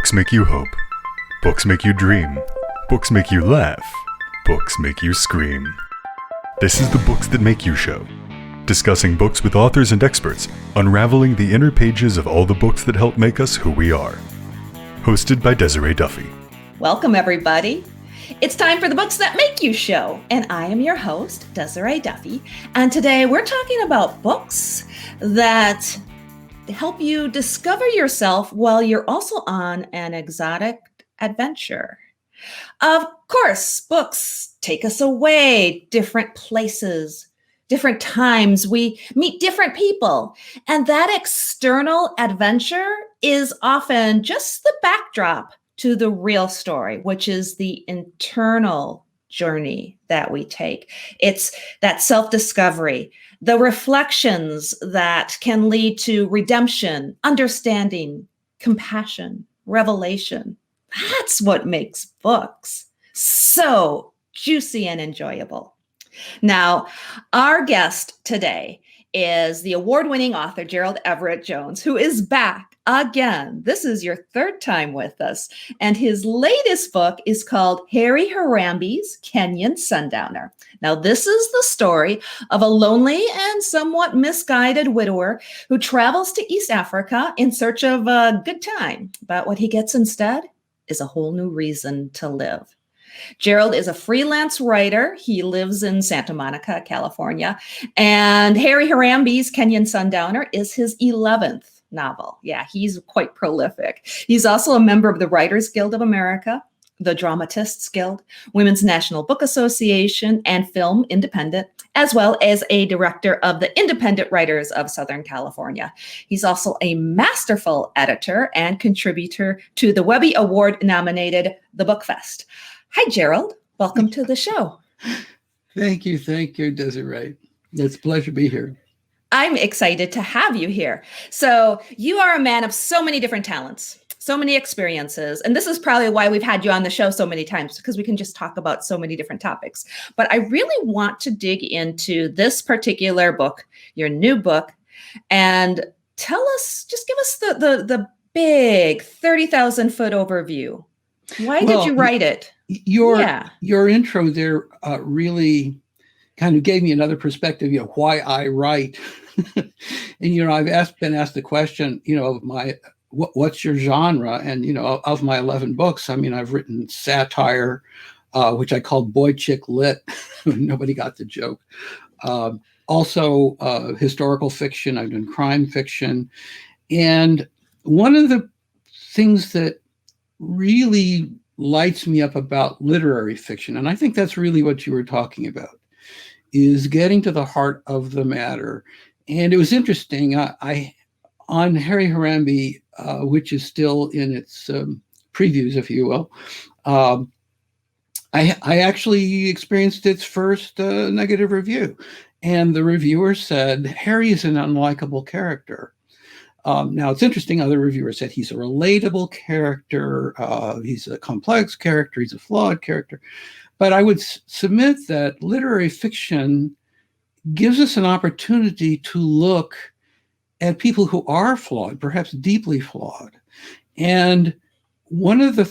Books make you hope. Books make you dream. Books make you laugh. Books make you scream. This is the Books That Make You show. Discussing books with authors and experts, unraveling the inner pages of all the books that help make us who we are. Hosted by Desiree Duffy. Welcome, everybody. It's time for the Books That Make You show, and I am your host, Desiree Duffy. And today we're talking about books that help you discover yourself while you're also on an exotic adventure. Of course, books take us away, different places, different times. We meet different people, and that external adventure is often just the backdrop to the real story, which is the internal journey that we take. It's that self-discovery, the reflections that can lead to redemption, understanding, compassion, revelation. That's what makes books so juicy and enjoyable. Now, our guest today is the award-winning author, Gerald Everett Jones, who is back again. This is your third time with us. And his latest book is called Harmabee's Kenyan Sundowner. Now, this is the story of a lonely and somewhat misguided widower who travels to East Africa in search of a good time. But what he gets instead is a whole new reason to live. Gerald is a freelance writer. He lives in Santa Monica, California. And Harmabee's Kenyan Sundowner is his 11th novel. Yeah, he's quite prolific. He's also a member of the Writers Guild of America, the Dramatists Guild, Women's National Book Association, and Film Independent, as well as a director of the Independent Writers of Southern California. He's also a masterful editor and contributor to the Webby-Award nominated the BookFest. Hi, Gerald. Welcome to the show. Thank you, Desiree. It's a pleasure to be here. I'm excited to have you here. So you are a man of so many different talents, so many experiences, and this is probably why we've had you on the show so many times, because we can just talk about so many different topics. But I really want to dig into this particular book, your new book, and give us the big 30,000 foot overview. Why did you write it? Your intro there really kind of gave me another perspective, why I write. And, I've been asked the question, of what's your genre? And, of my 11 books, I've written satire, which I called boy chick lit. Nobody got the joke. Also historical fiction. I've done crime fiction. And one of the things that really lights me up about literary fiction, and I think that's really what you were talking about, is getting to the heart of the matter. And it was interesting, I on Harmabee, which is still in its previews, if you will, I actually experienced its first negative review. And the reviewer said, Harry is an unlikable character. Now, it's interesting, other reviewers said he's a relatable character, he's a complex character, he's a flawed character. But I would submit that literary fiction gives us an opportunity to look at people who are flawed, perhaps deeply flawed. And one of the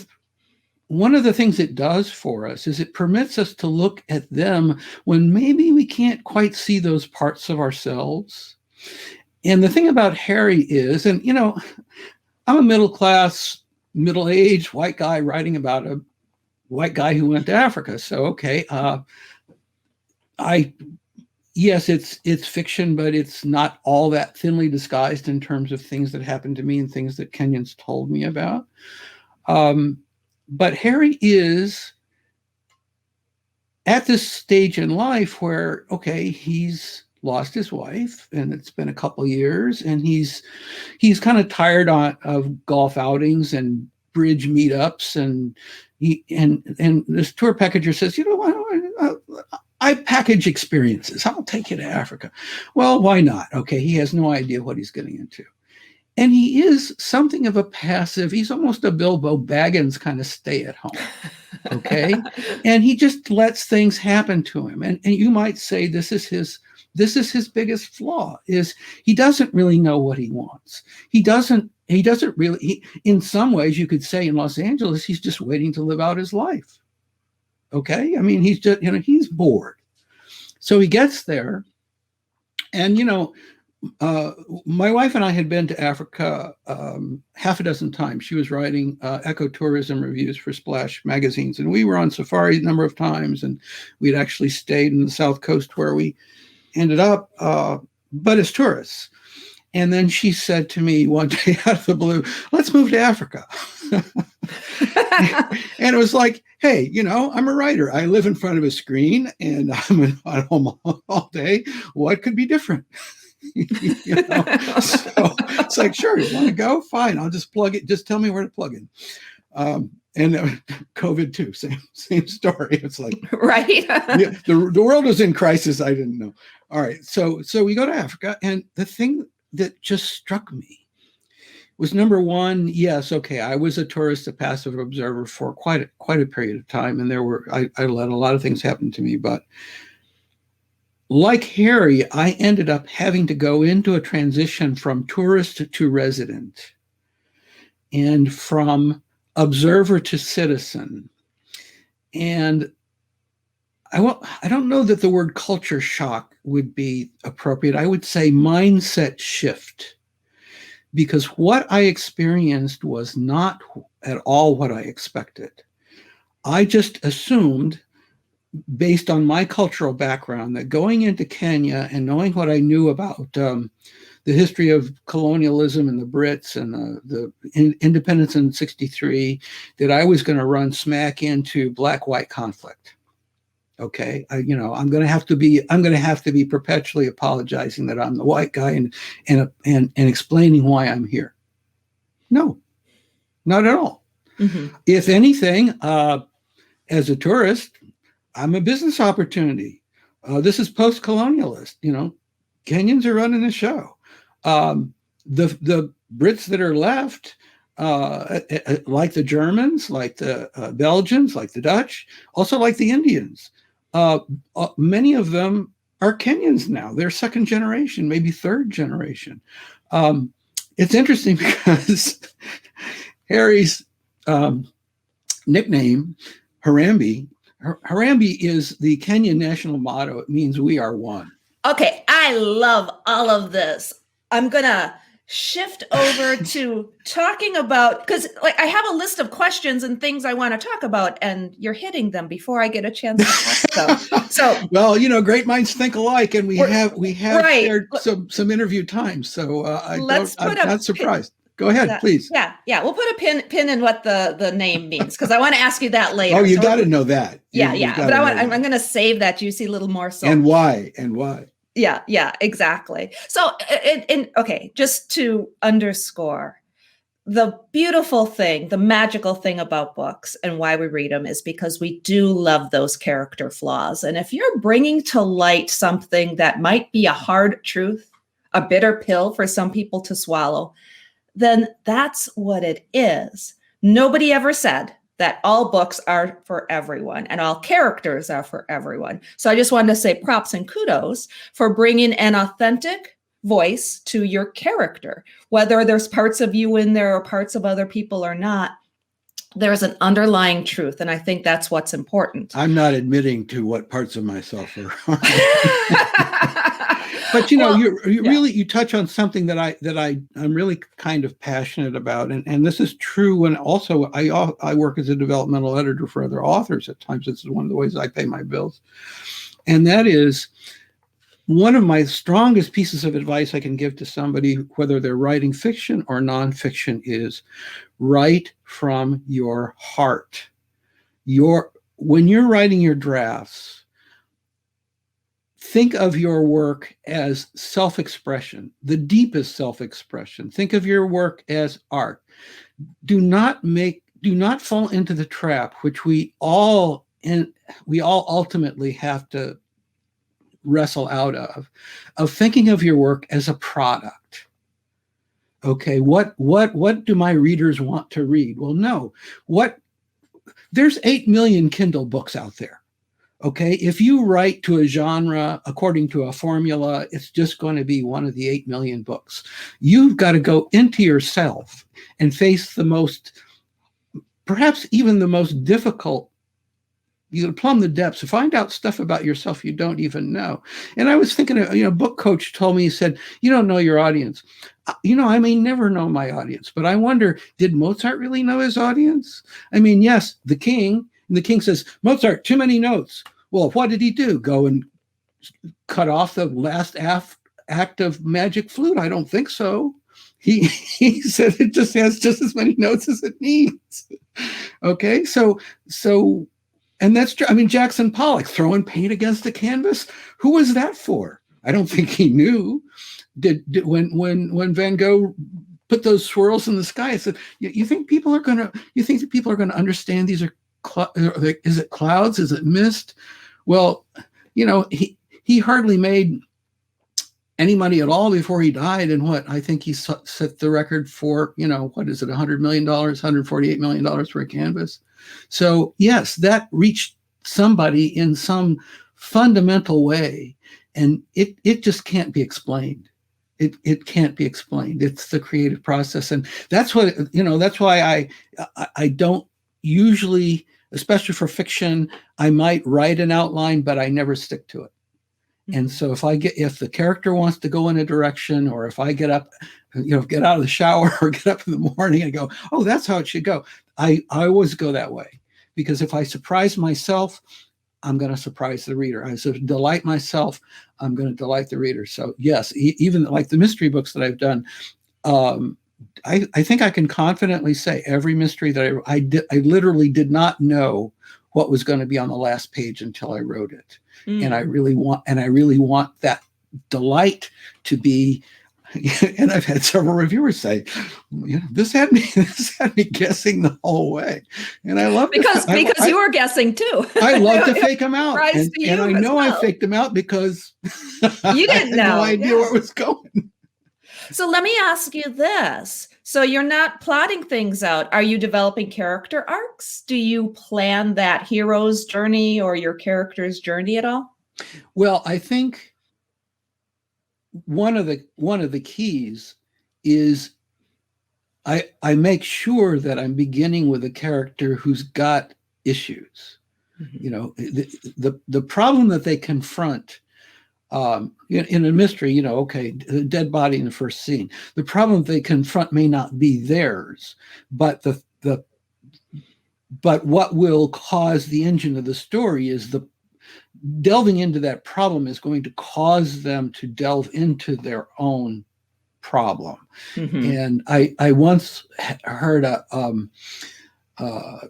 things it does for us is it permits us to look at them when maybe we can't quite see those parts of ourselves. And the thing about Harry is, and I'm a middle-class, middle-aged white guy writing about a white guy who went to Africa. So, okay, yes, it's fiction, but it's not all that thinly disguised in terms of things that happened to me and things that Kenyans told me about. But Harry is at this stage in life where, okay, he's lost his wife, and it's been a couple of years, and he's kind of tired of golf outings and bridge meetups, and this tour packager says, I package experiences. I'll take you to Africa. Well, why not? Okay, he has no idea what he's getting into. And he is something of a passive, he's almost a Bilbo Baggins kind of stay at home. Okay. And he just lets things happen to him. And you might say this is his biggest flaw, is he doesn't really know what he wants. He doesn't he doesn't really, in some ways you could say in Los Angeles, he's just waiting to live out his life. Okay. I mean, he's just, he's bored. So he gets there and, my wife and I had been to Africa half a dozen times. She was writing ecotourism reviews for Splash magazines, and we were on safari a number of times, and we'd actually stayed in the South Coast where we ended up, but as tourists. And then she said to me one day out of the blue, let's move to Africa. And it was like, hey, I'm a writer. I live in front of a screen and I'm at home all day. What could be different? So it's like, sure, you want to go? Fine. I'll just plug it. Just tell me where to plug in. And COVID too, same story. It's like, right. Yeah, the world was in crisis. I didn't know. All right. So we go to Africa, and the thing that just struck me was, number one, yes, okay, I was a tourist, a passive observer for quite a period of time, and I let a lot of things happen to me, but like Harry, I ended up having to go into a transition from tourist to resident and from observer to citizen. And I don't know that the word culture shock would be appropriate. I would say mindset shift, because what I experienced was not at all what I expected. I just assumed, based on my cultural background, that going into Kenya and knowing what I knew about the history of colonialism and the Brits and the independence in '63, that I was going to run smack into black-white conflict. Okay, I'm going to have to be perpetually apologizing that I'm the white guy and explaining why I'm here. No, not at all. Mm-hmm. If anything, as a tourist, I'm a business opportunity. This is post-colonialist. Kenyans are running the show. The Brits that are left, like the Germans, like the Belgians, like the Dutch, also like the Indians. Many of them are Kenyans now. They're second generation, maybe third generation. It's interesting because Harry's nickname, Harmabee, Harambee is the Kenyan national motto. It means we are one. Okay, I love all of this. I'm going to shift over to talking about, because I have a list of questions and things I want to talk about, and you're hitting them before I get a chance to ask them. So, well, great minds think alike, and we have right. shared some interview time. So I'm not surprised. Go ahead, please. Yeah. We'll put a pin in what the name means, because I want to ask you that later. Oh, you got to know that. Yeah. But I'm going to save that juicy little morsel. And why? Yeah, exactly. So, okay, just to underscore, the beautiful thing, the magical thing about books and why we read them is because we do love those character flaws. And if you're bringing to light something that might be a hard truth, a bitter pill for some people to swallow, then that's what it is. Nobody ever said that all books are for everyone and all characters are for everyone. So I just wanted to say props and kudos for bringing an authentic voice to your character. Whether there's parts of you in there or parts of other people or not, there's an underlying truth. And I think that's what's important. I'm not admitting to what parts of myself are. But you touch on something that I'm really kind of passionate about, and this is true when also I work as a developmental editor for other authors. At times, this is one of the ways I pay my bills, and that is one of my strongest pieces of advice I can give to somebody, whether they're writing fiction or nonfiction, is write from your heart. When you're writing your drafts, think of your work as self-expression, the deepest self-expression. Think of your work as art. Do not fall into the trap, which we all ultimately have to wrestle out of thinking of your work as a product. Okay, what do my readers want to read? Well, no. There's 8 million Kindle books out there. Okay, if you write to a genre according to a formula, it's just going to be one of the 8 million books. You've got to go into yourself and face the most, perhaps even the most difficult. You gotta plumb the depths to find out stuff about yourself you don't even know. And I was thinking, book coach told me, he said, you don't know your audience. I may never know my audience, but I wonder, did Mozart really know his audience? I mean, yes, the king says, Mozart, too many notes. Well, what did he do? Go and cut off the last act of Magic Flute? I don't think so. He said it just has just as many notes as it needs. Okay, so and that's true. I mean, Jackson Pollock throwing paint against the canvas. Who was that for? I don't think he knew. Did when Van Gogh put those swirls in the sky? I said, you think people are gonna understand these are is it clouds? Is it mist? Well, he hardly made any money at all before he died. And I think he set the record for, what is it, $100 million, $148 million for a canvas. So yes, that reached somebody in some fundamental way, and it just can't be explained. It can't be explained. It's the creative process, and that's what that's why I don't usually, especially for fiction, I might write an outline, but I never stick to it. And so if the character wants to go in a direction, or if I get up, get out of the shower or get up in the morning and go, oh, that's how it should go. I always go that way, because if I surprise myself, I'm going to surprise the reader. I delight myself, I'm going to delight the reader. So yes, even like the mystery books that I've done, I think I can confidently say every mystery that I literally did not know what was going to be on the last page until I wrote it. And I really want that delight to be. And I've had several reviewers say, this had me guessing the whole way, and I love because you were guessing too. I love to fake them out, and I know I faked them out because you didn't know. I had no idea where it was going. So let me ask you this. So you're not plotting things out. Are you developing character arcs? Do you plan that hero's journey or your character's journey at all? Well, I think one of the keys is I make sure that I'm beginning with a character who's got issues. The problem that they confront in a mystery, okay, a dead body in the first scene. The problem they confront may not be theirs, but but what will cause the engine of the story is delving into that problem is going to cause them to delve into their own problem. And I once heard a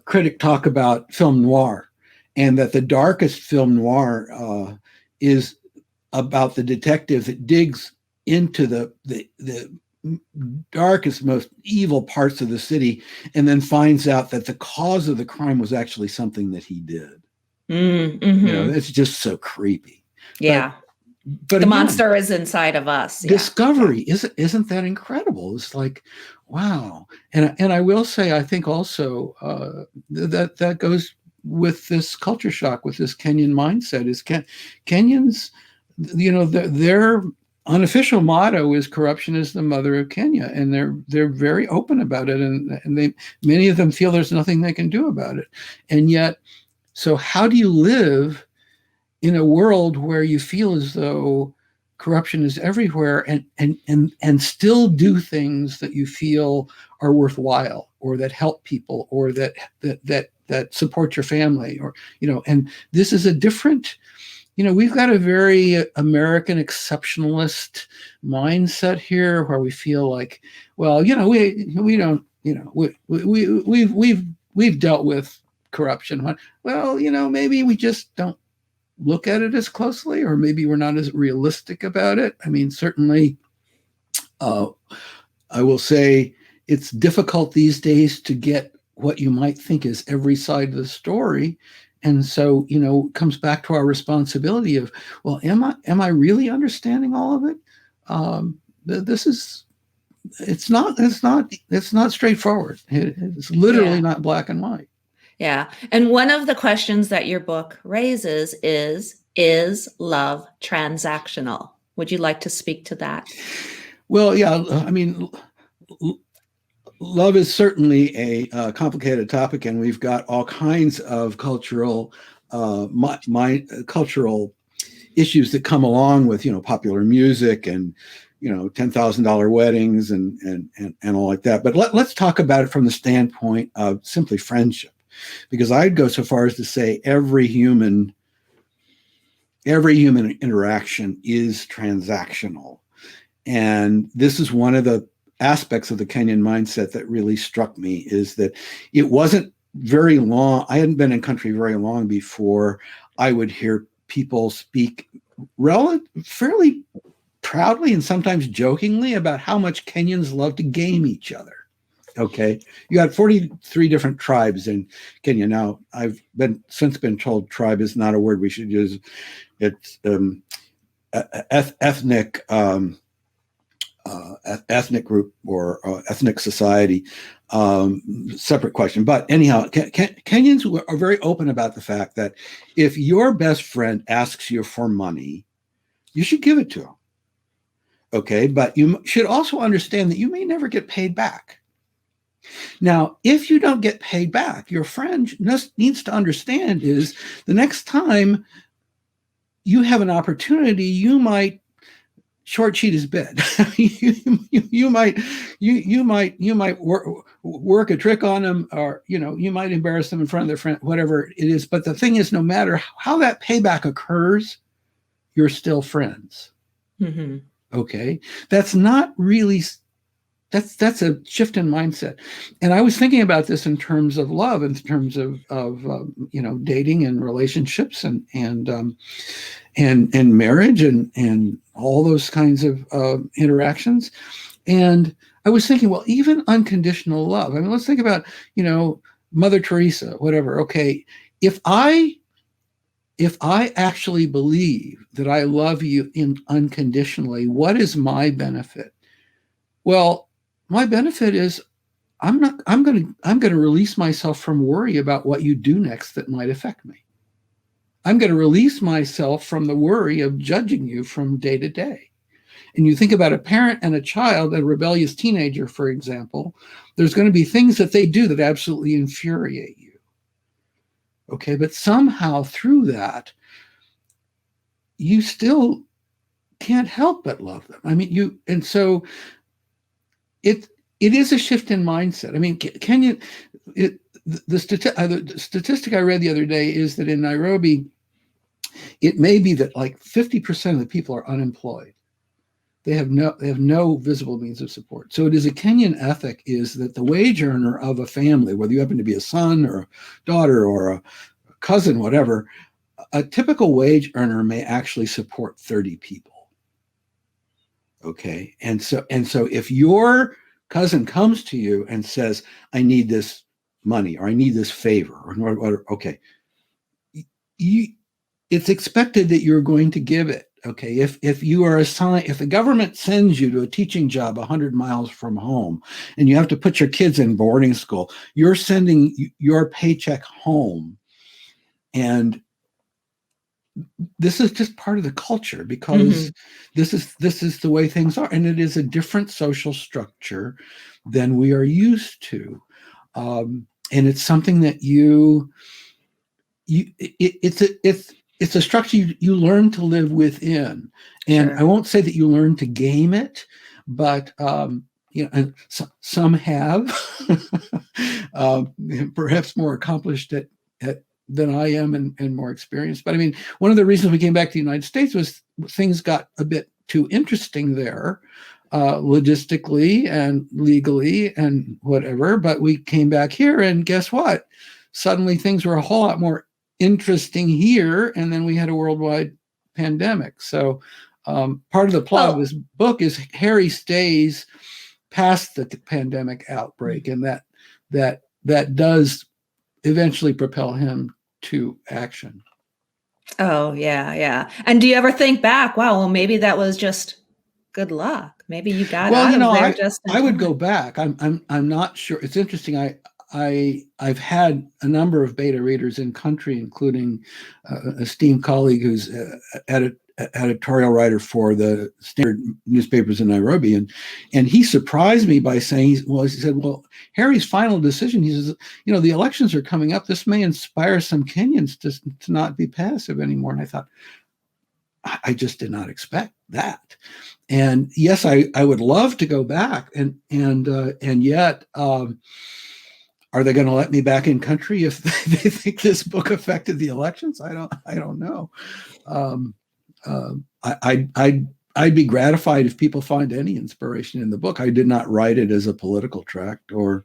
critic talk about film noir, and that the darkest film noir is about the detective that digs into the darkest, most evil parts of the city, and then finds out that the cause of the crime was actually something that he did. It's just so creepy. Yeah. But the monster is inside of us. Discovery, isn't that incredible? It's like, wow. And I will say, I think also that goes with this culture shock, with this Kenyan mindset. Is Kenyans, their unofficial motto is corruption is the mother of Kenya, and they're very open about it, and many of them feel there's nothing they can do about it. And yet, so how do you live in a world where you feel as though corruption is everywhere, and still do things that you feel are worthwhile, or that help people, or that support your family, or and this is a different. We've got a very American exceptionalist mindset here, where we feel like, well, we don't, we've dealt with corruption. Well, maybe we just don't look at it as closely, or maybe we're not as realistic about it. I mean, certainly, I will say it's difficult these days to get what you might think is every side of the story. And so, it comes back to our responsibility of, well, am I really understanding all of it? It's not straightforward. It's literally not black and white. Yeah. And one of the questions that your book raises is love transactional? Would you like to speak to that? Well, yeah, I mean, love is certainly a complicated topic, and we've got all kinds of cultural cultural issues that come along with, popular music and, $10,000 weddings and all like that. But let's talk about it from the standpoint of simply friendship, because I'd go so far as to say every human interaction is transactional. And this is one of the aspects of the Kenyan mindset that really struck me, is that it wasn't very long. I hadn't been in country very long before I would hear people speak fairly proudly and sometimes jokingly about how much Kenyans love to game each other. Okay. You got 43 different tribes in Kenya. Now, I've since been told tribe is not a word we should use. It's ethnic group or ethnic society, separate question. But anyhow, Kenyans are very open about the fact that if your best friend asks you for money, you should give it to him. Okay, but you should also understand that you may never get paid back. Now, if you don't get paid back, your friend needs to understand is the next time you have an opportunity, you might short cheat his bid. you might work a trick on him, or you might embarrass them in front of their friend, whatever it is. But the thing is, no matter how that payback occurs, you're still friends. Mm-hmm. Okay, that's not really. That's a shift in mindset. And I was thinking about this in terms of love, in terms of dating and relationships and marriage and all those kinds of interactions. And I was thinking, well, even unconditional love. I mean, let's think about, Mother Teresa, whatever. Okay, if I actually believe that I love you unconditionally, what is my benefit? Well, my benefit is I'm going to release myself from worry about what you do next that might affect me. I'm going to release myself from the worry of judging you from day to day. And you think about a parent and a child, a rebellious teenager, for example, there's going to be things that they do that absolutely infuriate you. Okay, but somehow through that, you still can't help but love them. I mean, and so it is a shift in mindset. I mean, the statistic I read the other day is that in Nairobi, it may be that like 50% of the people are unemployed. They have no visible means of support. So it is a Kenyan ethic is that the wage earner of a family, whether you happen to be a son or a daughter or a cousin, whatever, a typical wage earner may actually support 30 people. Okay. And so if your cousin comes to you and says, I need this money or I need this favor or whatever, okay, it's expected that you're going to give it. Okay. If you are assigned, if the government sends you to a teaching job 100 miles from home and you have to put your kids in boarding school, you're sending your paycheck home. And this is just part of the culture because this is the way things are, and it is a different social structure than we are used to, and it's something that it's a structure you learn to live within, and sure. I won't say that you learn to game it, but and some have, perhaps more accomplished at than I am and more experienced. But I mean, one of the reasons we came back to the United States was things got a bit too interesting there, logistically and legally and whatever. But we came back here and guess what? Suddenly things were a whole lot more interesting here. And then we had a worldwide pandemic. So part of the plot of this book is Harry stays past the pandemic outbreak. And that does eventually propel him to action. Oh, yeah. And do you ever think back, wow, well, maybe that was just good luck. Maybe you got out of there just in I would time. go back. I'm not sure. It's interesting. I've had a number of beta readers in country, including an esteemed colleague who's editorial writer for the standard newspapers in Nairobi, and he surprised me by saying, he said, well, Harry's final decision, he says, the elections are coming up. This may inspire some Kenyans to not be passive anymore. And I thought, I just did not expect that. And yes, I would love to go back, and yet, are they going to let me back in country if they think this book affected the elections? I don't know. I'd be gratified if people find any inspiration in the book. I did not write it as a political tract or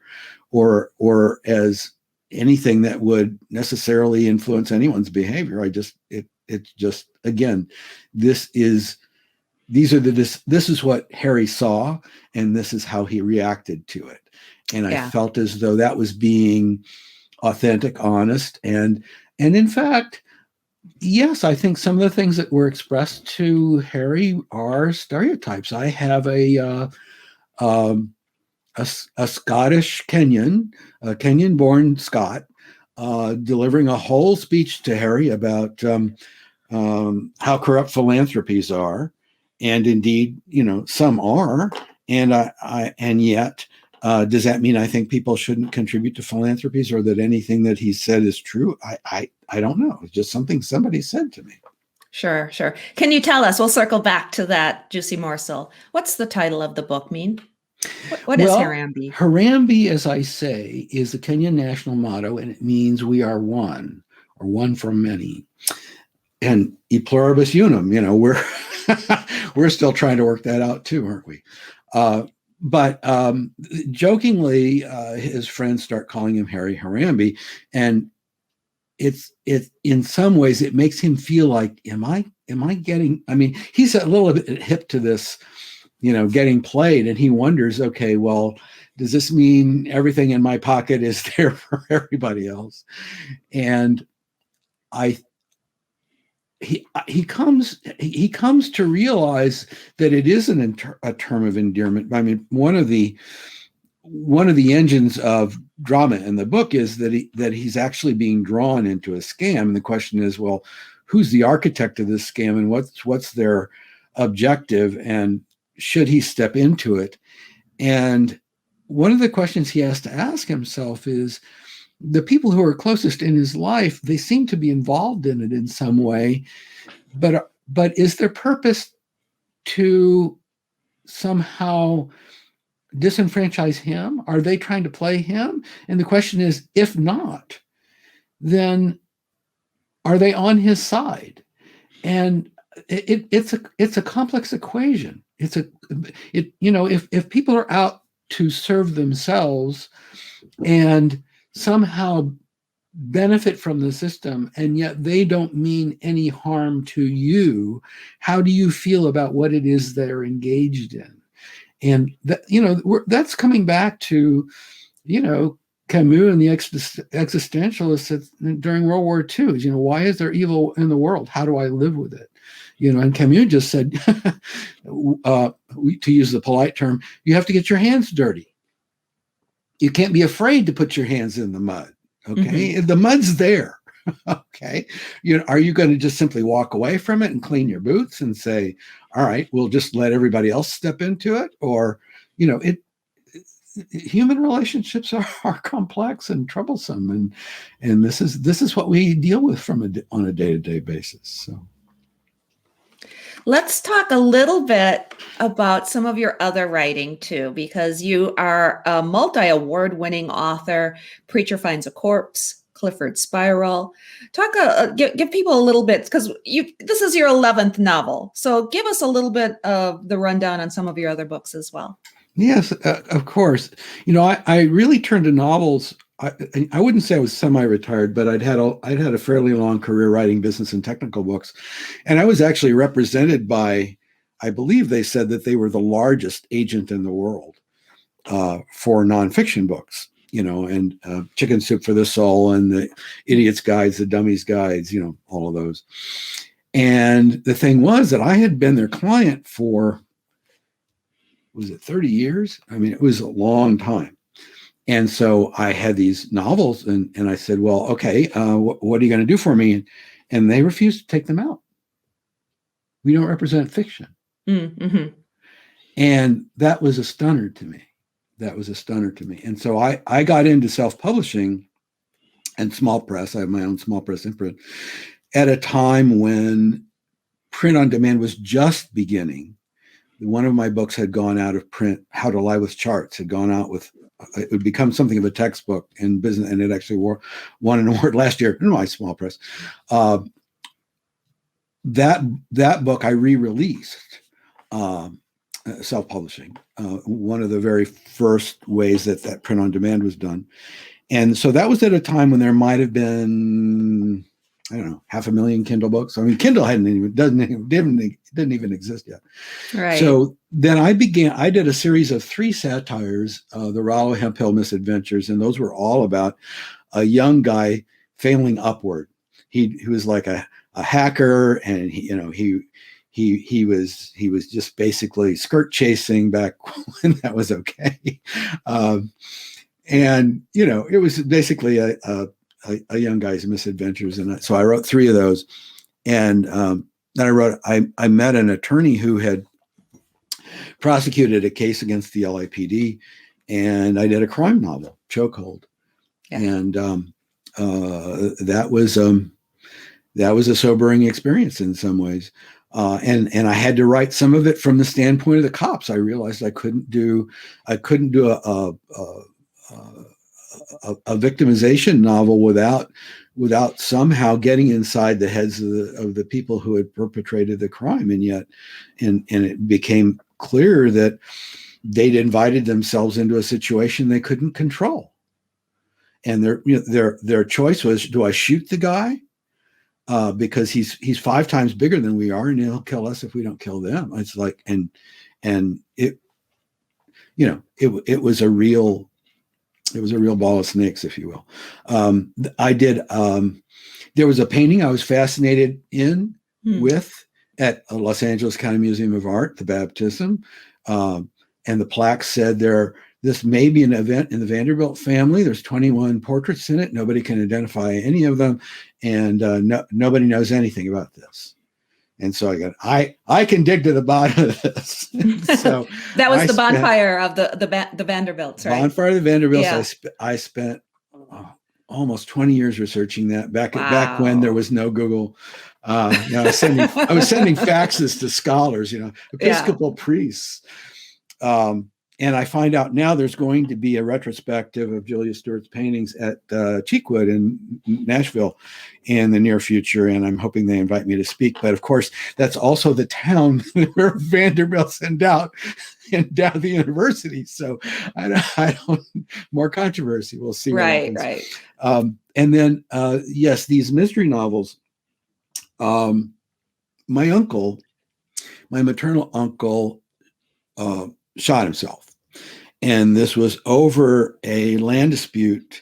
as anything that would necessarily influence anyone's behavior. It's just, again, this is what Harry saw, and this is how he reacted to it. And I felt as though that was being authentic, honest, and in fact, yes, I think some of the things that were expressed to Harry are stereotypes. I have a Scottish Kenyan, a Kenyan-born Scot, delivering a whole speech to Harry about how corrupt philanthropies are, and indeed, some are, and yet. Does that mean I think people shouldn't contribute to philanthropies, or that anything that he said is true? I don't know. It's just something somebody said to me. Sure. Can you tell us, we'll circle back to that juicy morsel. What's the title of the book mean? What is Harambee? Harambee, as I say, is the Kenyan national motto, and it means we are one, or one from many. And e pluribus unum, we're still trying to work that out too, aren't we? But jokingly, his friends start calling him Harry Harambee, and it's in some ways it makes him feel like, am I getting? I mean, he's a little bit hip to this, getting played, and he wonders, okay, well, does this mean everything in my pocket is there for everybody else? And he comes to realize that it isn't a term of endearment. I mean, one of the engines of drama in the book is that he's actually being drawn into a scam, and the question is, well, who's the architect of this scam, and what's their objective, and should he step into it? And one of the questions he has to ask himself is, the people who are closest in his life, they seem to be involved in it in some way, but is their purpose to somehow disenfranchise him? Are they trying to play him? And the question is, if not, then are they on his side? And it's a complex equation. If people are out to serve themselves and somehow benefit from the system, and yet they don't mean any harm to you, how do you feel about what it is they're engaged in? And that's coming back to, Camus and the existentialists during World War II. Why is there evil in the world? How do I live with it? And Camus just said, to use the polite term, you have to get your hands dirty. You can't be afraid to put your hands in the mud. Okay. Mm-hmm. The mud's there. Okay. Are you going to just simply walk away from it and clean your boots and say, all right, we'll just let everybody else step into it? Or, human relationships are complex and troublesome. And this is what we deal with on a day-to-day basis. So. Let's talk a little bit about some of your other writing too, because you are a multi-award winning author. Preacher Finds a Corpse, Clifford Spiral. Give people a little bit, because this is your 11th novel. So give us a little bit of the rundown on some of your other books as well. Yes, of course. I really turned to novels. I wouldn't say I was semi-retired, but I'd had a fairly long career writing business and technical books. And I was actually represented by, I believe they said that they were the largest agent in the world for nonfiction books, and Chicken Soup for the Soul and the Idiot's Guides, the Dummy's Guides, all of those. And the thing was that I had been their client for, was it 30 years? I mean, it was a long time. And so I had these novels, and I said, well, okay, what are you going to do for me? And they refused to take them out. We don't represent fiction. Mm-hmm. And that was a stunner to me. And so I got into self-publishing and small press. I have my own small press imprint at a time when print on demand was just beginning. One of my books had gone out of print. How to Lie with Charts had gone out with, it would become something of a textbook in business, and it actually won an award last year in my small press. That book I re-released, self-publishing, one of the very first ways that print on demand was done. And so that was at a time when there might have been, I don't know, 500,000 Kindle books. I mean, Kindle didn't even exist yet. Right. So then I did a series of 3 satires, the Rollo Hemphill Misadventures, and those were all about a young guy failing upward. He was like a hacker, and he was just basically skirt chasing back when that was okay. And it was basically a young guy's misadventures. And so I wrote 3 of those. And then I met an attorney who had prosecuted a case against the LAPD, and I did a crime novel, Chokehold. Yeah. And that was a sobering experience in some ways. And I had to write some of it from the standpoint of the cops. I realized I couldn't do a victimization novel without somehow getting inside the heads of the people who had perpetrated the crime. And yet, and it became clear that they'd invited themselves into a situation they couldn't control. And their choice was, do I shoot the guy? Because he's 5 times bigger than we are, and he'll kill us if we don't kill them. It's like, and it was a real ball of snakes, if you will. There was a painting I was fascinated with at Los Angeles County Museum of Art, the Baptism. And the plaque said this may be an event in the Vanderbilt family. There's 21 portraits in it. Nobody can identify any of them. And nobody knows anything about this. And so I can dig to the bottom of this. So that was the bonfire of the Vanderbilts, right? Bonfire of the Vanderbilts. Yeah. I spent almost 20 years researching that back when there was no Google. I was sending faxes to scholars, Episcopal priests. And I find out now there's going to be a retrospective of Julia Stewart's paintings at Cheekwood in Nashville in the near future, and I'm hoping they invite me to speak. But of course, that's also the town where Vanderbilt's endowed the university. So I don't more controversy. We'll see. Right. And then yes, these mystery novels. My maternal uncle, shot himself. And this was over a land dispute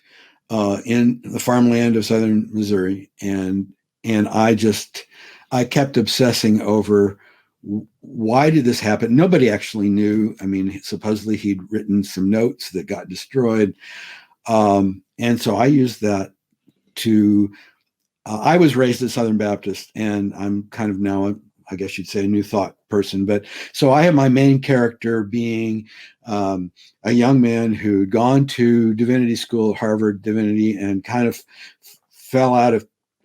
in the farmland of southern Missouri. And I kept obsessing over why did this happen? Nobody actually knew. I mean, supposedly he'd written some notes that got destroyed. And so I used that to, I was raised a Southern Baptist, and I'm kind of now, I guess you'd say, a New Thought person. But so I have my main character being a young man who'd gone to divinity school, Harvard Divinity, and kind of fell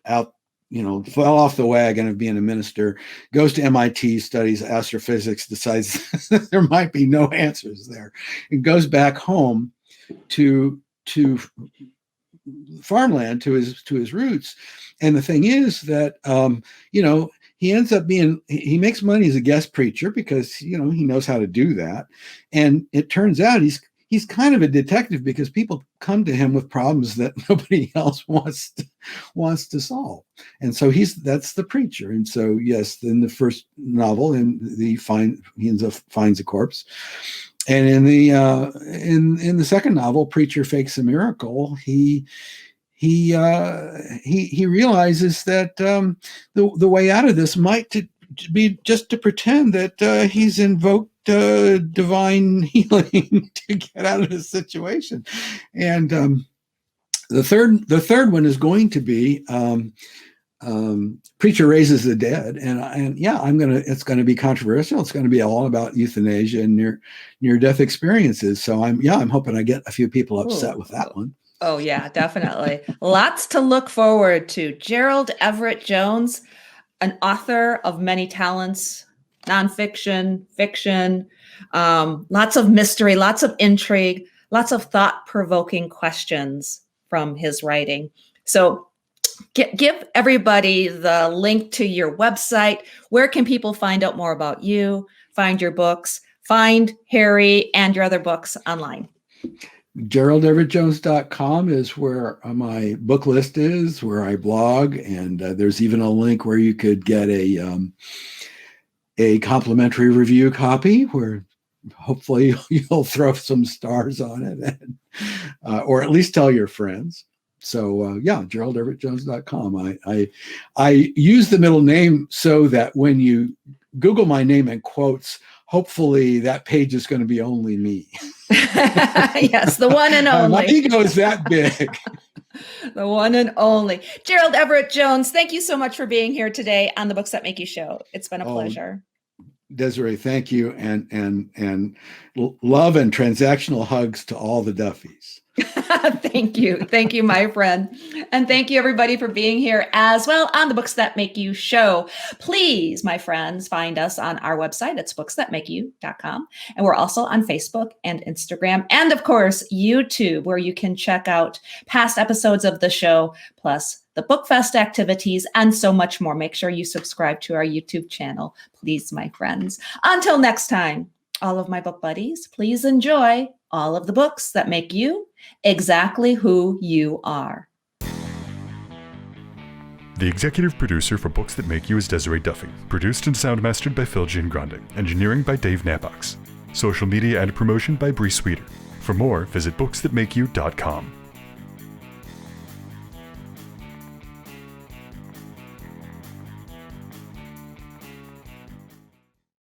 fell off the wagon of being a minister, goes to MIT, studies astrophysics, decides there might be no answers there, and goes back home to farmland, to his roots. And the thing is that, he ends up he makes money as a guest preacher because, he knows how to do that. And it turns out he's kind of a detective because people come to him with problems that nobody else wants to solve. And so that's the preacher. And so, yes, in the first novel, he ends up finds a corpse. And in the second novel, Preacher Fakes a Miracle, he realizes that the way out of this might be just to pretend that he's invoked divine healing to get out of his situation. And the third one is going to be Preacher Raises the Dead, and yeah, it's gonna be controversial. It's gonna be all about euthanasia and near death experiences. So I'm hoping I get a few people upset with that one. Oh yeah, definitely. Lots to look forward to. Gerald Everett Jones, an author of many talents, nonfiction, fiction, lots of mystery, lots of intrigue, lots of thought-provoking questions from his writing. So give everybody the link to your website. Where can people find out more about you, find your books, find Harry and your other books online? GeraldEverettJones.com is where my book list is, where I blog, and there's even a link where you could get a complimentary review copy where hopefully you'll throw some stars on it, or at least tell your friends. So GeraldEverettJones.com. I use the middle name so that when you Google my name in quotes, hopefully that page is going to be only me. Yes, the one and only. My ego is that big. The one and only. Gerald Everett Jones, thank you so much for being here today on the Books That Make You show. It's been a pleasure. Desiree, thank you, and love and transactional hugs to all the Duffies. Thank you, my friend, and thank you everybody for being here as well on the Books That Make You show. Please, my friends, find us on our website. It's booksthatmakeyou.com, and we're also on Facebook and Instagram, and of course YouTube, where you can check out past episodes of the show, plus the BookFest activities, and so much more. Make sure you subscribe to our YouTube channel, please, my friends. Until next time, all of my book buddies, please enjoy all of the books that make you exactly who you are. The executive producer for Books That Make You is Desiree Duffy. Produced and sound mastered by Phil Giangrande. Engineering by Dave Nabox. Social media and promotion by Bree Sweeter. For more, visit booksthatmakeyou.com.